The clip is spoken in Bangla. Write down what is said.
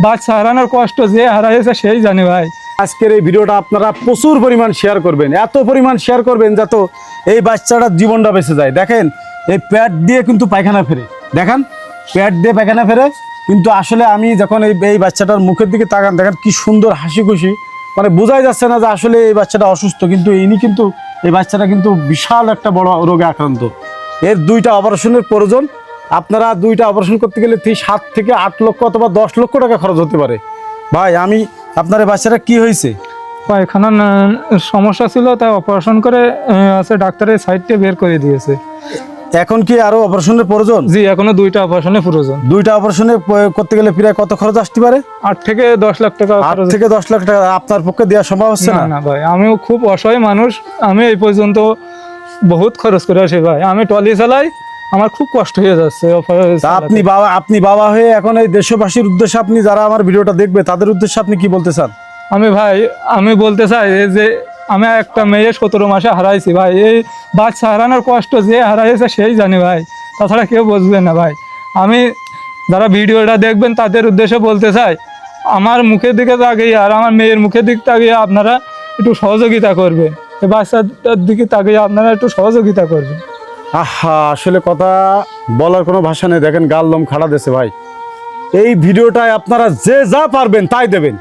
বাচ্চা হারানোর কষ্ট যে হারাইছে সেই জানে ভাই। আজকের এই ভিডিওটা আপনারা প্রচুর পরিমাণ শেয়ার করবেন, এত পরিমাণ শেয়ার করবেন যাতে এই বাচ্চাটার জীবনটা বেঁচে যায়। দেখেন এই প্যাড দিয়ে কিন্তু পায়খানা ফেরে, দেখেন প্যাড দিয়ে পায়খানা ফেরে, কিন্তু আসলে আমি যখন এই বাচ্চাটার মুখের দিকে তাকান দেখেন কি সুন্দর হাসি খুশি, মানে বোঝাই যাচ্ছে না যে আসলে এই বাচ্চাটা অসুস্থ, কিন্তু এই বাচ্চাটা কিন্তু বিশাল একটা বড় রোগে আক্রান্ত। এর 2টা অপারেশনের প্রয়োজন। আপনারা 2টা অপারেশন করতে গেলে 7 থেকে 8 লক্ষ অথবা 10 লক্ষ টাকা খরচ হতে পারে। ভাই আপনার এই বাচ্চাটা কি হয়েছে? পায়খানার সমস্যা ছিল, তাই অপারেশন করে আছে ডাক্তারের সাইডটা বের করে দিয়েছে। এখন কি আরো অপারেশনের প্রয়োজন? জি, এখনো 2টা অপারেশনের প্রয়োজন। 2টা অপারেশনে করতে গেলে প্রায় কত খরচ আসতে পারে? 8 থেকে 10 লাখ টাকা। 8 থেকে 10 লাখ টাকা আপনার পক্ষে দেওয়া সম্ভব হচ্ছে না? না ভাই, আমিও খুব অসহায় মানুষ, আমি এই পর্যন্ত বহুত খরচ করে আসি ভাই। আমি ট্রলি চালাই, আমার খুব কষ্ট হয়ে যাচ্ছে। আপনি বাবা হয়ে এখন এই দেশবাসীর উদ্দেশ্যে আপনি যারা আমার ভিডিওটা দেখবে তাদের উদ্দেশ্যে আপনি কি বলতে চান? আমি বলতে চাই যে আমি একটা মেয়ে 17 মাসে হারাইছি ভাই। এই বাচ্চা হারানোর কষ্ট যে হারাইছে সেই জানে ভাই, তাছাড়া কেউ বুঝবে না ভাই। আমি যারা ভিডিওটা দেখবেন তাদের উদ্দেশ্যে বলতে চাই, আমার মুখের দিকে তাকিয়ে আর আমার মেয়ের মুখের দিকে তাকিয়ে আপনারা একটু সহযোগিতা করবেন, এই বাচ্চাটার দিকে তাকিয়ে আপনারা একটু সহযোগিতা করবেন। আসলে কথা বলার কোনো ভাষা নেই। দেখেন গাল লোম খাড়া দেশে ভাই। এই ভিডিওটায় আপনারা যে যা পারবেন তাই দেবেন।